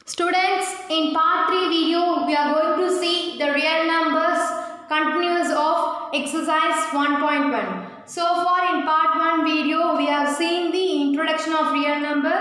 Students, in part 3 video, we are going to see the real numbers continuous of exercise 1.1. So far in part 1 video, we have seen the introduction of real number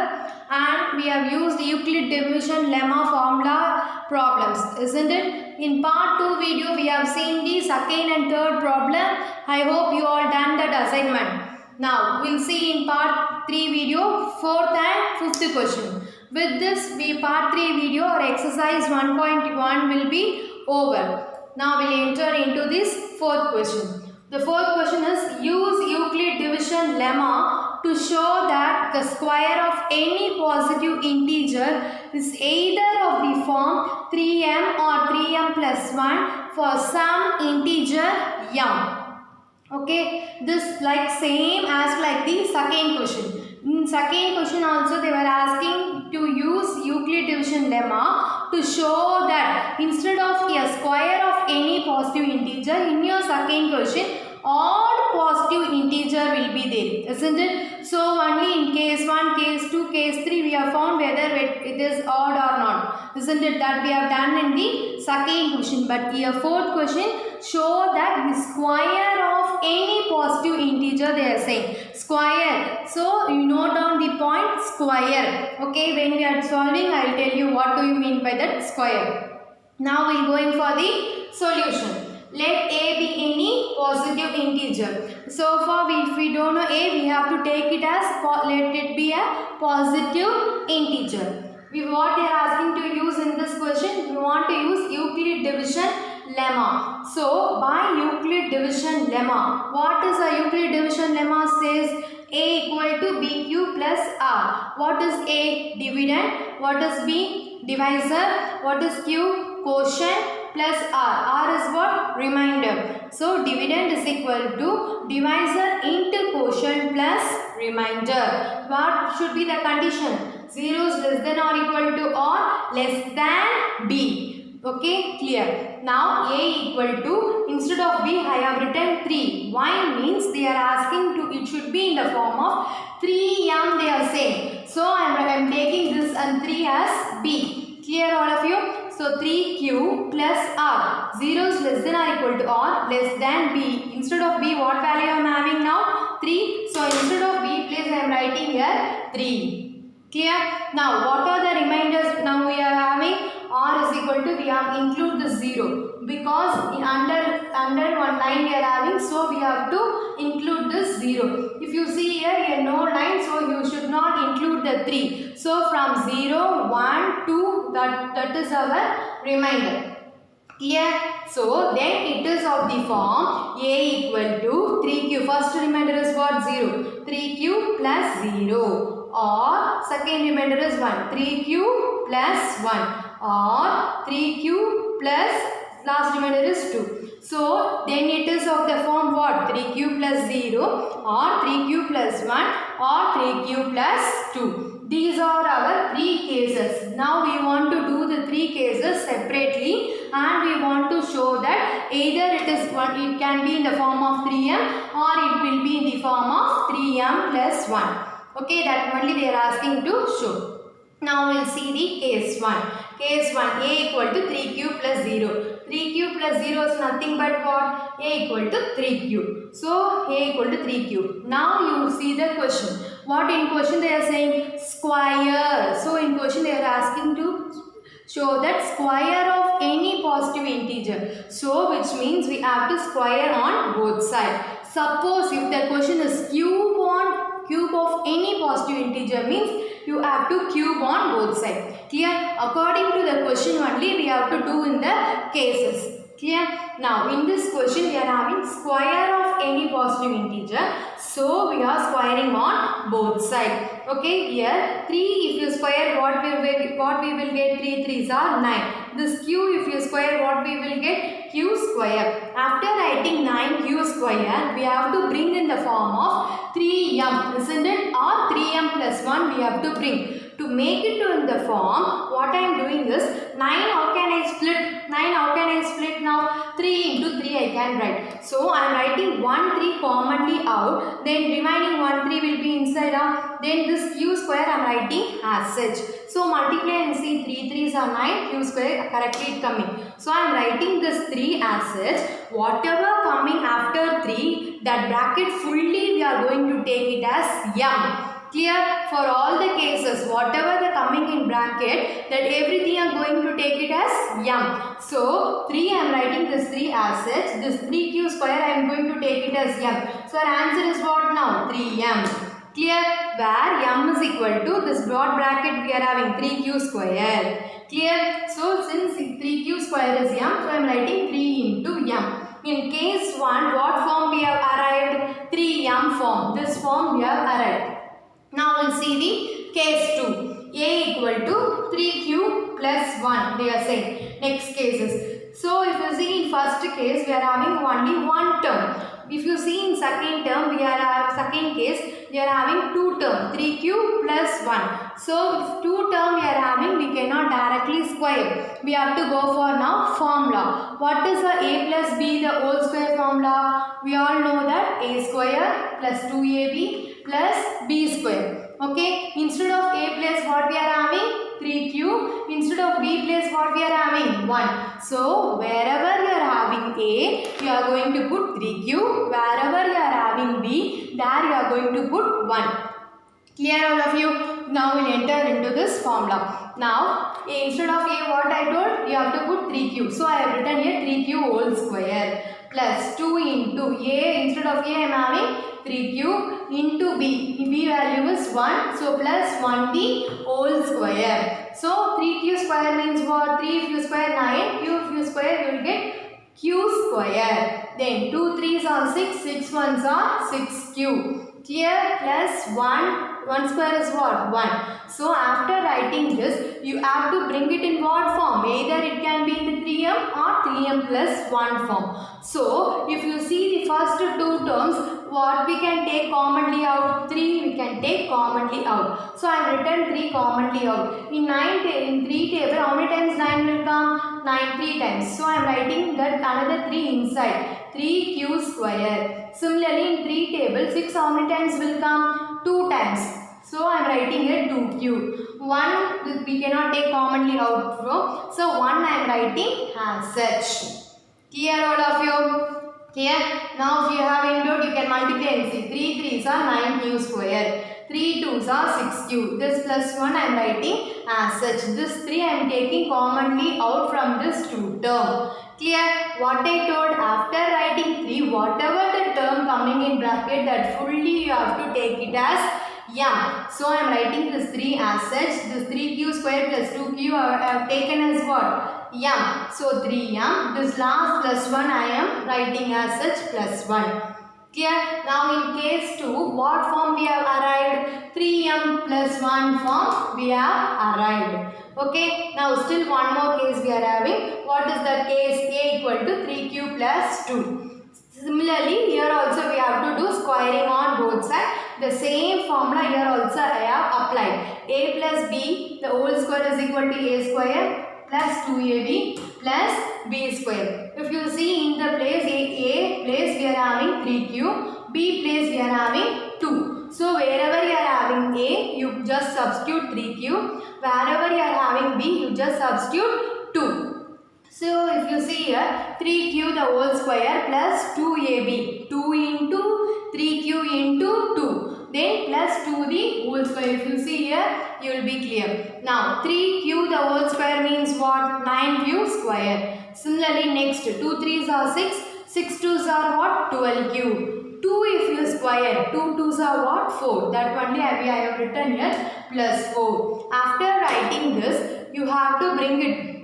and we have used Euclid division lemma formula problems, isn't it? In part 2 video, we have seen the second and third problem. I hope you all done that assignment. Now, we'll see in part 3 video, 4th and 5th question. With this, part 3 video or exercise 1.1 will be over. Now, we'll enter into this 4th question. The 4th question is, use Euclid division lemma to show that the square of any positive integer is either of the form 3m or 3m plus 1 for some integer m. Okay, this like same as like the second question. In second question also they were asking to use Euclid division lemma to show that instead of a square of any positive integer, in your second question odd positive integer will be there, isn't it? So only in case 1, case 2, case 3 we have found whether it is odd or not, isn't it? That we have done in the second question. But here fourth question, show that the square of any positive integer they are saying. Square. So you note down the point square. Okay, when we are solving I will tell you what do you mean by that square. Now we are going for the solution. Let a be any positive integer. So far if we don't know a, we have to take it as let it be a positive integer. What they are asking to use in this question, we want to use Euclid division lemma. So by Euclid division lemma, what is a Euclid division lemma? Says a equal to bq plus r. What is a? Dividend. What is b? Divisor. What is q? Quotient plus r. R is what? Remainder. So dividend is equal to divisor into quotient plus remainder. What should be the condition? 0 is less than or equal to or less than b. Okay, clear. Now a equal to, instead of b I have written 3. Why? Means they are asking to, it should be in the form of 3m they are saying. So I am taking this and 3 as b. Clear all of you? So 3q plus r. 0 is less than or equal to or less than b. Instead of b, what value I am having now? 3. So instead of b place I am writing here 3. Clear? Now what are the remainders? Now we are having r is equal to, we have include the 0 because under one line we are having, so we have to include this 0. If you see here no line, so you should not include the 3. So from 0, 1, 2, that is our remainder. Clear? So then it is of the form a equal to 3q. First remainder is what? 0. 3q plus 0. Or second remainder is 1. 3q plus 1. Or 3q plus last remainder is 2. So then it is of the form what? 3q plus 0 or 3q plus 1 or 3q plus 2. These are our 3 cases. Now we want to do the 3 cases separately and we want to show that either it is one, it can be in the form of 3m or it will be in the form of 3m plus 1. Okay, that only they are asking to show. Now we will see the case 1. Case 1, a equal to 3q plus 0. 3q plus 0 is nothing but what? A equal to 3q. So a equal to 3q. Now you see the question. What in question they are saying? Square. So in question they are asking to show that square of any positive integer. So which means we have to square on both sides. Suppose if the question is cube of any positive integer, means you have to cube on both sides. Clear? According to the question only we have to do in the cases. Clear? Now in this question we are having square of any positive integer. So we are squaring on both sides. Okay, here 3 if you square what we will get? 3 3s are 9. This q if you square what we will get? Q square. After writing 9q square we have to bring in the form of 3m, isn't it? Or 3m plus 1 we have to bring. To make it in the form, what I am doing is 9 how can I split? 9 how can I split now? 3 into 3 I can write. So I am writing 1 3 commonly out. Then remaining 1 3 will be inside out. Then this q square I am writing as such. So multiply and see 3 3 are 9, q square correctly coming. So I am writing this 3 as such. Whatever coming after 3, that bracket fully we are going to take it as m. Clear? For all the cases, whatever the coming in bracket, that everything are going to take it as m. So 3 I am writing this 3 as such. This 3q square I am going to take it as m. So our answer is what now? 3m. Clear? Where m is equal to this broad bracket we are having 3q square. Clear? So since 3q square is m, so I am writing 3 into m. In case 1, what form we have arrived? 3m form. This form we have arrived. Now we will see the case 2. A equal to 3q plus 1 they are saying. Next cases. So if you see in first case we are having only one term. If you see in second term second case we are having two term 3q plus 1. So if two term we are having, we cannot directly square. We have to go for now formula. What is the a plus b the whole square formula? We all know that a square plus 2ab plus b square. Okay, instead of a place what we are having? 3q. Instead of b place what we are having? 1. So wherever you are having a, you are going to put 3q. Wherever you are having b, there you are going to put 1. Clear all of you? Now we will enter into this formula. Now instead of a what I told, you have to put 3q. So I have written here 3q whole square plus 2 into a. Instead of a I am having 3q into b. B value is 1. So plus 1d whole square. So 3q square means what? 3 if you square 9. Q if you square you will get q square. Then 2 3s are 6. 6 1s are 6q. Clear? Plus 1. 1 square is what? 1. So after writing this, you have to bring it in what form? Either it can be in the 3m or 3m plus 1 form. So if you see the first two terms, what we can take commonly out? 3 we can take commonly out. So I have written 3 commonly out. In 3 table, how many times 9 will come? 9 3 times. So I am writing that another 3 inside. 3q square. Similarly in 3 table, 6 how many times will come? 2 times. So I am writing here 2q. 1 we cannot take commonly out from. So 1 I am writing as such. Clear all of you? Clear? Now if you have input, you can multiply and see. 3 3s are 9q square. 3 2s are 6q. This plus 1 I am writing as such. This 3 I am taking commonly out from this 2 term. Clear? What I told, after writing 3, whatever the term coming in bracket, that fully you have to take it as m. So I am writing this 3 as such. This 3q square plus 2q I have taken as what? M. So 3m. This last plus 1 I am writing as such plus 1. Clear? Now in case 2, what form we have arrived? 3m plus 1 form we have arrived. Okay. Now still one more case we are having. What is the case? A equal to 3q plus 2. Similarly, here also we have to do squaring on both sides. The same formula here also I have applied. A plus b, the whole square is equal to a square plus 2ab plus b square. If you see in the place A place we are having 3q, B place we are having 2. So wherever you are having A, you just substitute 3q. Wherever you are having B, you just substitute 2. So if you see here 3q the whole square plus 2ab, 2 into 3q into 2. Then plus 2 the whole square. If you see here, you will be clear. Now 3q the whole square means what? 9q square. Similarly next 2 3s are 6, 6 2s are what? 12q. 2 if you square, 2 2s are what? 4. That only I have written here plus 4. After writing this, you have to bring it.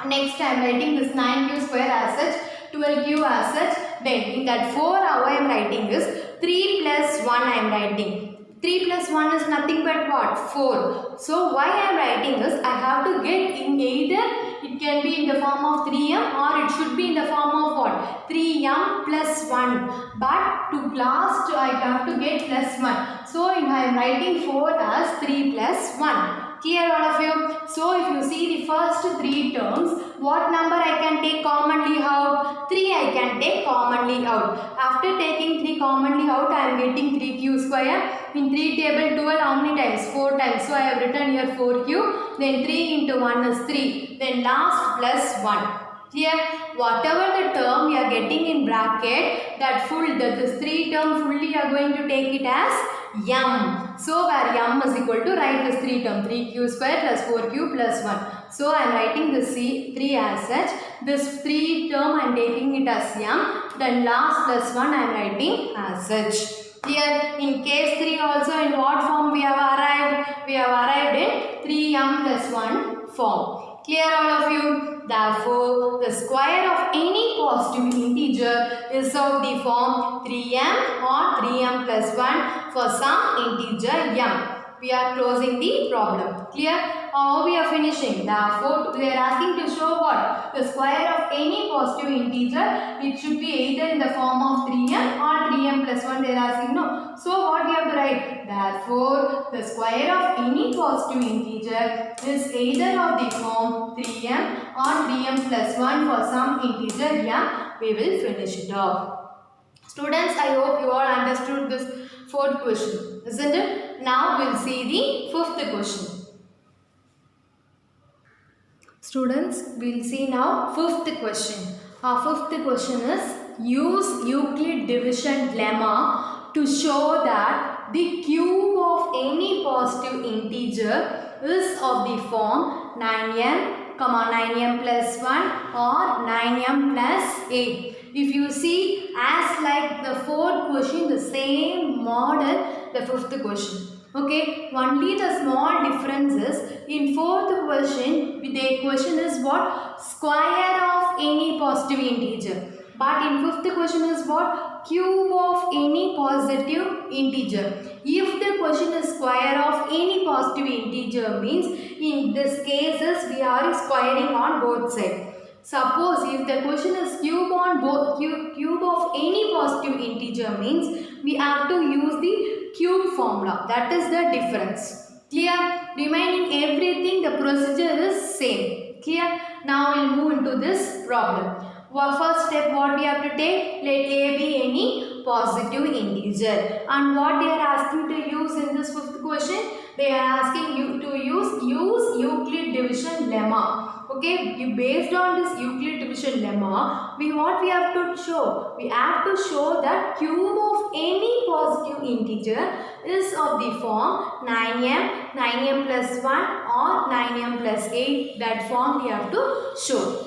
Next I am writing this 9q square as such, 12q as such. Then in that 4 how I am writing this? 3 plus 1 I am writing. 3 plus 1 is nothing but what? 4. So why I am writing this? I have to get in either it can be in the form of 3m or it should be in the form of what? 3m plus 1. But to last I have to get plus 1. So I am writing 4 as 3 plus 1. Clear all of you? So if you see the first 3 terms, what number I can take commonly out? 3 I can take commonly out. After taking 3 commonly out, I am getting 3q square. In 3 table 12, how many times? 4 times. So I have written here 4q. Then 3 into 1 is 3. Then last plus 1. Clear? Whatever the term we are getting in bracket, that this 3 term fully you are going to take it as m. So where m is equal to, write this 3 term, 3q square plus 4q plus 1. So I am writing this 3 as such. This 3 term I am taking it as m. Then last plus 1 I am writing as such. Here in case 3 also, in what form we have arrived? We have arrived in 3m plus 1 form. Clear all of you? Therefore, the square of any positive integer is of the form 3m or 3m plus 1 for some integer m. We are closing the problem. Clear? How we are finishing? Therefore, we are asking to show what? The square of any positive integer. It should be either in the form of 3m or 3m plus 1. They are asking no. So what we have to write? Therefore, the square of any positive integer is either of the form 3m or 3m plus 1 for some integer m. We will finish it off. Students, I hope you all understood this 4th question, isn't it? Now we will see the 5th question. Students, we will see now 5th question. Our 5th question is, use Euclid division lemma to show that the cube of any positive integer is of the form 9m, 9m plus 1 or 9m plus 8. If you see, as like the 4th question, the same model, the 5th question. Okay, only the small difference is, in 4th question, the question is what? Square of any positive integer. But in 5th question is what? Cube of any positive integer. If the question is square of any positive integer, means in this cases we are squaring on both sides. Suppose if the question is cube of any positive integer, means we have to use the cube formula. That is the difference. Clear? Remaining everything, the procedure is same. Clear? Now we will move into this problem. First step, what we have to take? Let a be any positive integer. And what they are asking to use in this 5th question? They are asking you to use Euclid division lemma. Okay, based on this Euclid division lemma, what we have to show? We have to show that cube of any positive integer is of the form 9m, 9m plus 1 or 9m plus 8. That form we have to show.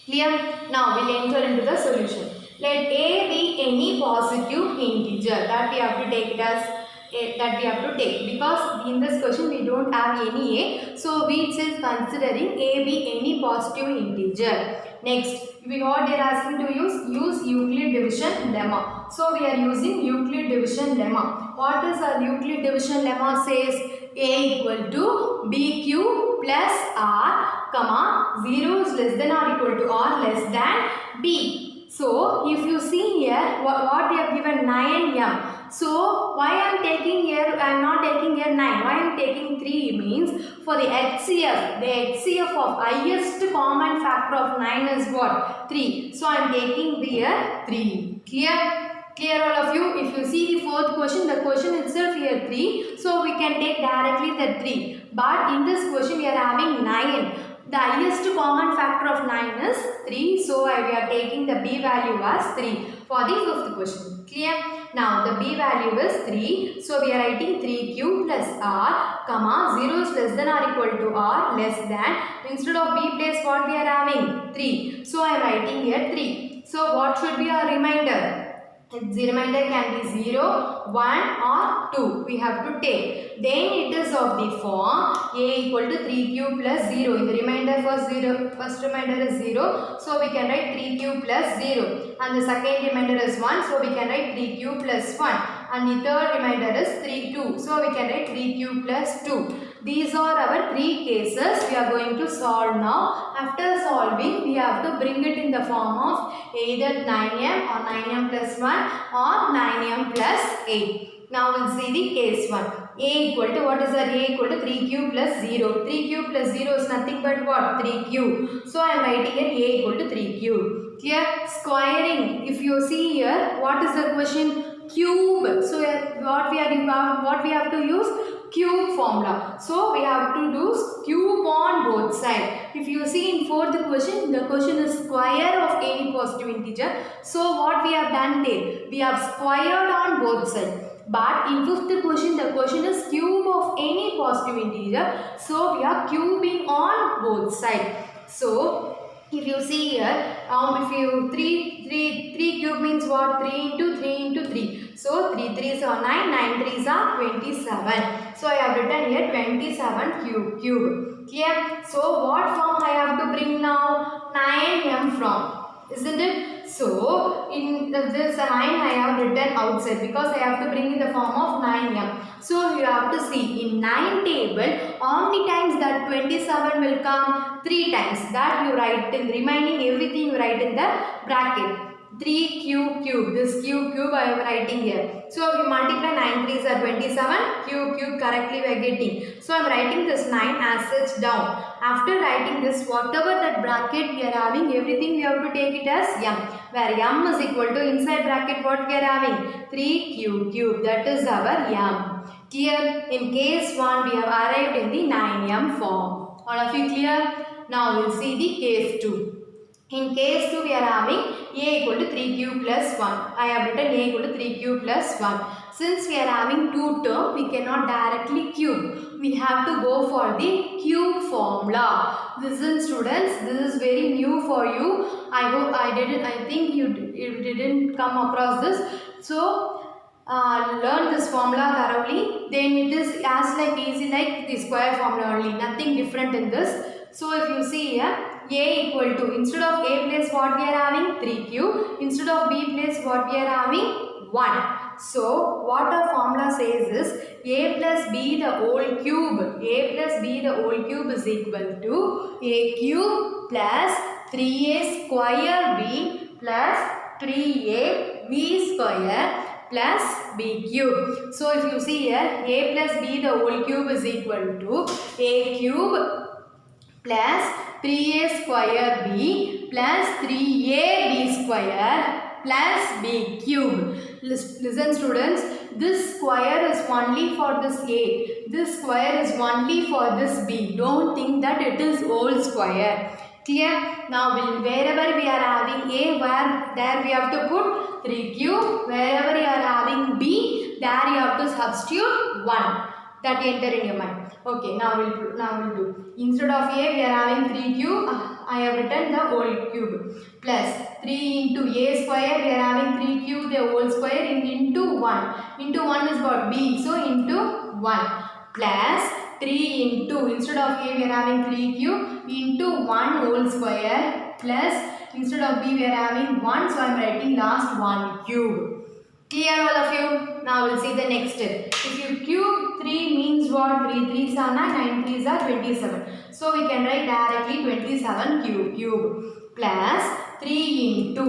Clear? Now we will enter into the solution. Let a be any positive integer. That we have to take it as because in this question we don't have any a, so we is considering a be any positive integer. Next, what they are asking to use Euclid division lemma. So we are using Euclid division lemma. What is our Euclid division lemma? Says a equal to bq plus r, comma 0 is less than or equal to r less than b. So if you see here, what they have given 9m. So why I am taking here, I am not taking here 9. Why I am taking 3 means for the HCF. The HCF of highest common factor of 9 is what? 3. So I am taking here 3. Clear? Clear all of you? If you see the 4th question, the question itself here 3. So we can take directly the 3. But in this question we are having 9. The highest common factor of 9 is 3. So we are taking the b value as 3 for the 5th question. Clear? Now the b value is 3. So we are writing 3q plus r, comma 0 is less than or equal to r less than. Instead of b place what we are having? 3. So I am writing here 3. So what should be our remainder? The remainder can be 0, 1 or 2. We have to take. Then it is of the form a equal to 3q plus 0. In the remainder first remainder is 0. So we can write 3q plus 0. And the second remainder is 1. So we can write 3q plus 1. And the third remainder is 2. So we can write 3q plus 2. These are our 3 cases we are going to solve now. After solving, we have to bring it in the form of either 9m or 9m plus 1 or 9m plus 8. Now we'll see the case 1. A equal to, what is that? A equal to 3q plus 0. 3q plus 0 is nothing but what? 3q. So I am writing here A equal to 3q. Clear? Squaring. If you see here, what is the question? Cube. So what we have to use? Cube formula. So we have to do cube on both sides. If you see in fourth question, the question is square of any positive integer. So what we have done there? We have squared on both sides. But in fifth question, the question is cube of any positive integer. So we are cubing on both sides. So if you see here, if you 3 cube means what? 3 into 3 into 3. So 3 3s are 9, 9 3s are 27. So I have written here 27 cube. Clear? So what form I have to bring now? 9m from. Isn't it? So in this 9 I have written outside because I have to bring in the form of 9m. So you have to see in 9 table how many times that 27 will come? 3 times. That you write in remaining everything you write in the bracket. 3q cube. This cube I am writing here. So if you multiply 9 3s are 27. Cube correctly we are getting. So I am writing this 9 as such down. After writing this, whatever that bracket we are having, everything we have to take it as m. Where m is equal to inside bracket what we are having? 3q cube. That is our m. Clear? In case 1 we have arrived in the 9m form. All of you clear? Now we will see the case 2. In case 2 we are having a equal to 3q plus 1. I have written a equal to 3q plus 1. Since we are having two terms, we cannot directly cube. We have to go for the cube formula. Listen students, this is very new for you. I think you didn't come across this. So learn this formula thoroughly. Then it is as like easy like the square formula only. Nothing different in this. So if you see here, a equal to, instead of a place what we are having? 3q. Instead of b place what we are having? 1. So what our formula says is a plus b the whole cube. A plus b the whole cube is equal to a cube plus 3a square b plus 3a b square plus b cube. So if you see here, a plus b the whole cube is equal to a cube plus 3a square b plus 3ab square plus b cube. Listen students, this square is only for this a. This square is only for this b. Don't think that it is whole square. Clear? Now wherever we are having a, there we have to put 3q. Wherever you are having b, there you have to substitute 1. That enter in your mind. Okay, now we'll do. Instead of a, we are having 3q. I have written the whole cube plus 3 into a square. We are having 3q the whole square into 1. Into 1 is what? B. So into 1 plus 3 into, instead of a we are having 3q into 1 whole square plus instead of b we are having 1. So I am writing last 1 cube. Clear all of you? Now we'll see the next step. If you cube 3 means what? 3 3s are 9, 9 3s are 27. So we can write directly 27 cube plus 3 into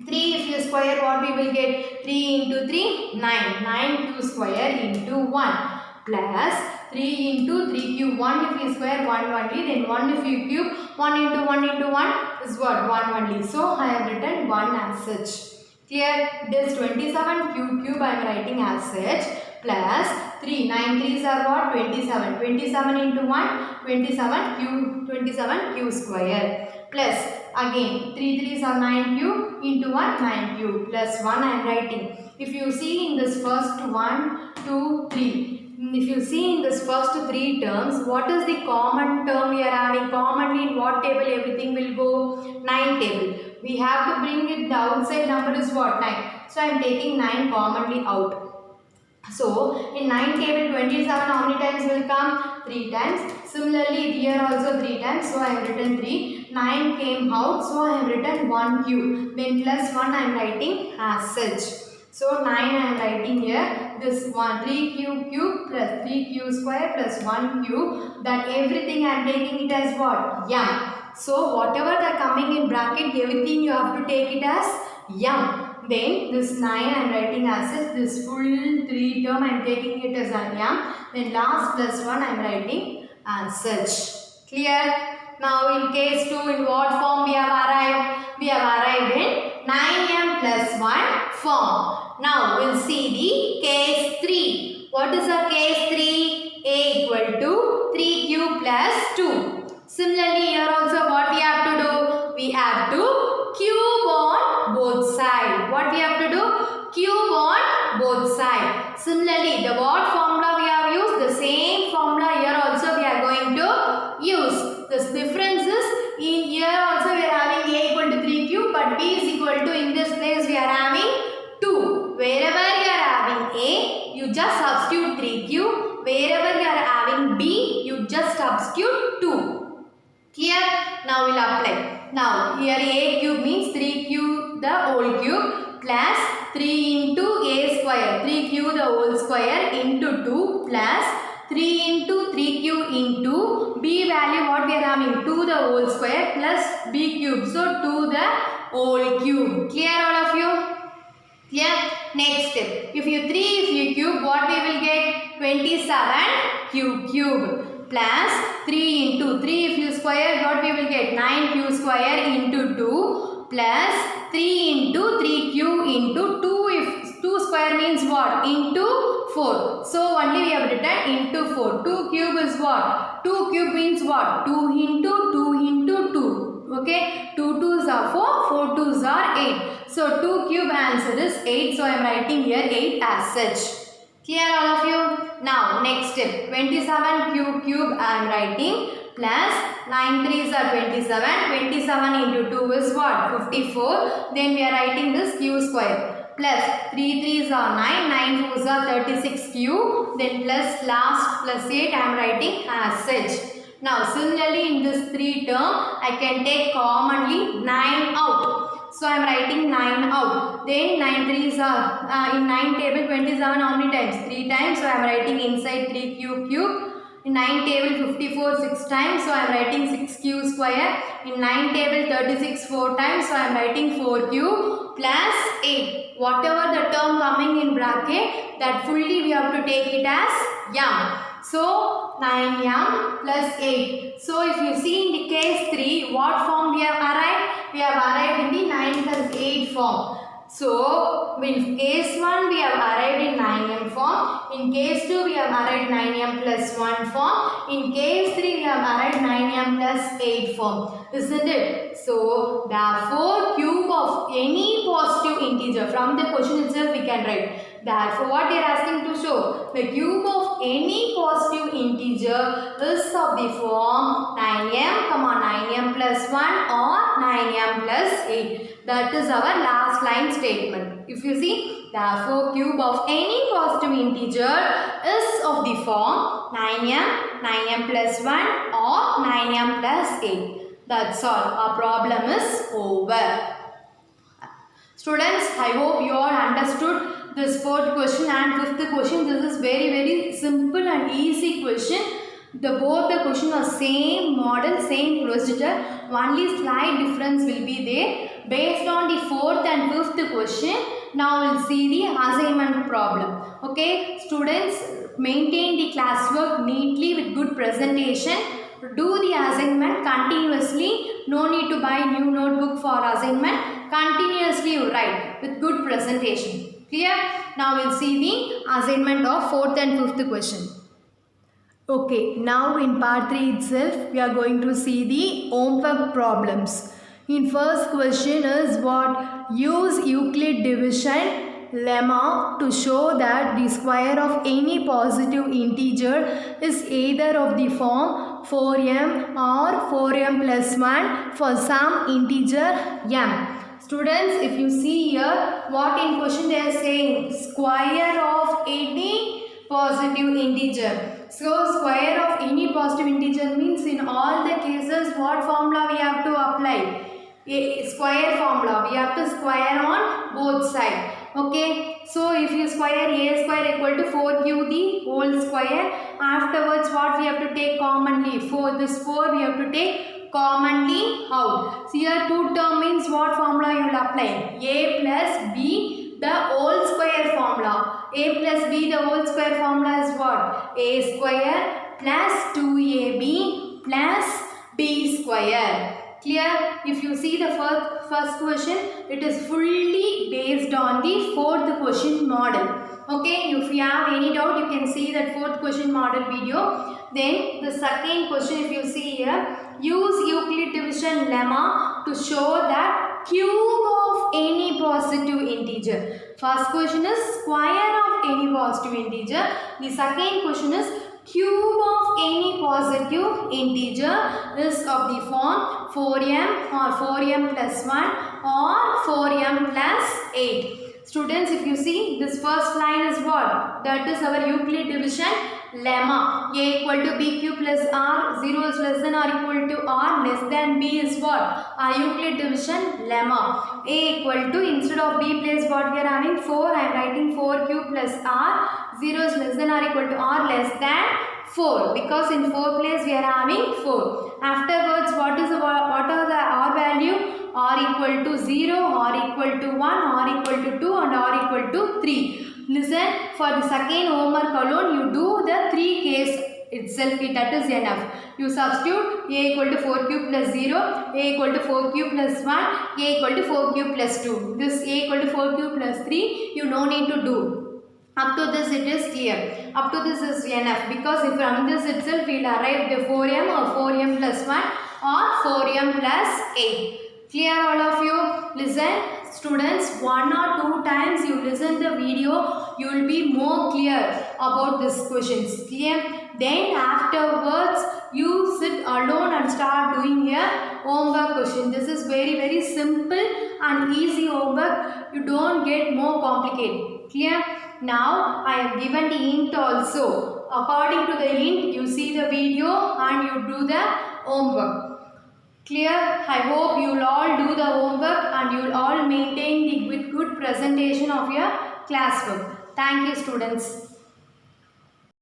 3 if you square what we will get? 3 into 3 9. 9 q square into 1 plus 3 into 3 cube 1 if you square 1 only, then 1 if you cube 1 into 1 into 1 is what? 1 only. So I have written 1 as such. Clear? This 27 cube I am writing as such plus 3. 9 3s are what? 27. 27 into 1, 27 q square plus again 3 3s are 9q into 1 9q plus 1 I am writing. If you see in this first 1, 2, 3. If you see in this first 3 terms, what is the common term we are having? Commonly in what table everything will go? 9 table. We have to bring it, the outside number is what? 9. So I am taking 9 commonly out. So in 9 table 27 how many times will come? 3 times. Similarly here also 3 times. So I have written 3. 9 came out. So I have written 1 q. Then plus 1 I am writing as such. So 9 I am writing here. This 3q cube plus 3q square plus 1q. That everything I am taking it as what? M. So whatever they are coming in bracket, everything you have to take it as m. Then this 9 I am writing as if this full 3 term I am taking it as an m. Then last plus 1 I am writing as such. Clear? Now in case 2, in what form we have arrived? We have arrived in 9m plus 1 form. Now we'll see the case 3. What is our case 3? A equal to 3 cube plus 2. Similarly here also what we have to do? We have to cube on both sides. What we have to do? Cube on both sides. Similarly, the what formula we have used? The same formula here also we are going to use. The difference is in here also we are having a equal to 3 cube, but b is equal to, in this place we are having 2. Wherever you are having a, you just substitute 3 cube. Wherever you are having b, you just substitute 2. Clear? Now we will apply. Now here a cube means 3 cube the whole cube plus 3 into a square. 3 cube the whole square into 2 plus 3 into 3 cube into b value what we are having? 2 the whole square plus b cube. So 2 the whole cube. Clear all of you? Clear? Next step. If you cube, what we will get? 27 cube plus 3 into 3 if you square, what we will get? 9 cube square into 2 plus 3 into 3 cube into 2. If 2 square means what? Into 4. So only we have written into 4. 2 cube is what? 2 cube means what? 2 into 2 into 2. Okay, 2 2s are 4, 4 2s are 8. So 2 cube answer is 8. So I am writing here 8 as such. Clear all of you? Now next step. 27 cube I am writing plus 9 3s are 27. 27 into 2 is what? 54. Then we are writing this q square. Plus 3 3s are 9. 9 4s are 36 cube. Then plus last plus 8 I am writing as such. Now similarly in this 3 term I can take commonly 9 out. So I am writing 9 out. Then 9 3s are in 9 table 27 how many times? 3 times. So I am writing inside 3 cube. In 9 table 54 6 times. So I am writing 6 cube square. In 9 table 36 4 times. So I am writing 4 cube plus 8. Whatever the term coming in bracket, that fully we have to take it as m. So 9m plus 8. So if you see in the case 3, what form we have arrived? We have arrived in the 9 plus 8 form. So in case 1 we have arrived in 9m form. In case 2 we have arrived 9m plus 1 form. In case 3 we have arrived 9m plus 8 form. Isn't it? So therefore cube of any positive integer, from the question itself we can write. Therefore what they are asking to show? The cube of any positive integer is of the form 9m, 9m plus 1 or 9m plus 8. That is our last line statement. If you see, therefore cube of any positive integer is of the form 9m, 9m plus 1 or 9m plus 8. That's all. Our problem is over. Students, I hope you all understood this fourth question and fifth question. This is very simple and easy question. Both the question are same model, same procedure. Only slight difference will be there. Based on the fourth and fifth question, now we'll see the assignment problem. Okay, students, maintain the classwork neatly with good presentation. Do the assignment continuously. No need to buy new notebook for assignment. Continuously you write with good presentation. Clear? Now we'll see the assignment of fourth and fifth question. Okay, now in part 3 itself, we are going to see the homework problems. In first question is what? Use Euclid division lemma to show that the square of any positive integer is either of the form 4m or 4m plus 1 for some integer m. Students, if you see here, what in question they are saying? Square of any positive integer. So square of any positive integer means in all the cases what formula we have to apply? A square formula. We have to square on both sides. Okay. So if you square a square equal to 4q the whole square. Afterwards what we have to take commonly? 4. This 4 we have to take commonly out. So here 2 term means what formula you will apply? A plus B the whole square formula. A plus B the whole square formula is what? A square plus 2AB plus B square. Clear? If you see the first question, it is fully based on the fourth question model. Okay, if you have any doubt, you can see that fourth question model video. Then the second question, if you see here, use Euclid division lemma to show that cube of any positive integer. First question is square of any positive integer. The second question is cube of any positive integer is of the form 4m or 4m plus 1 or 4m plus 8. Students, if you see, this first line is what? That is our Euclid division lemma. A equal to b cube plus r, 0 is less than or equal to r, less than b is what? Our Euclid division lemma. A equal to, instead of b place what we are having? 4, I am writing 4 cube plus r, 0 is less than or equal to r, less than 4, because in 4 place we are having 4. Afterwards, what are the r value? R equal to 0, R equal to 1, R equal to 2 and R equal to 3. Listen, for the second homework alone, you do the 3 case itself, that is enough. You substitute A equal to 4 cube plus 0, A equal to 4 cube plus 1, A equal to 4 cube plus 2. This A equal to 4 cube plus 3, you no need to do. Up to this it is clear. Up to this is enough, because if from this itself we will arrive the 4m or 4m plus 1 or 4m plus 8. Clear all of you? Listen, students, 1 or 2 times you listen the video, you will be more clear about these questions. Clear? Then afterwards, you sit alone and start doing a homework question. This is very simple and easy homework. You don't get more complicated. Clear? Now, I have given the hint also. According to the hint, you see the video and you do the homework. Clear? I hope you will all do the homework and you will all maintain the good presentation of your classwork. Thank you, students.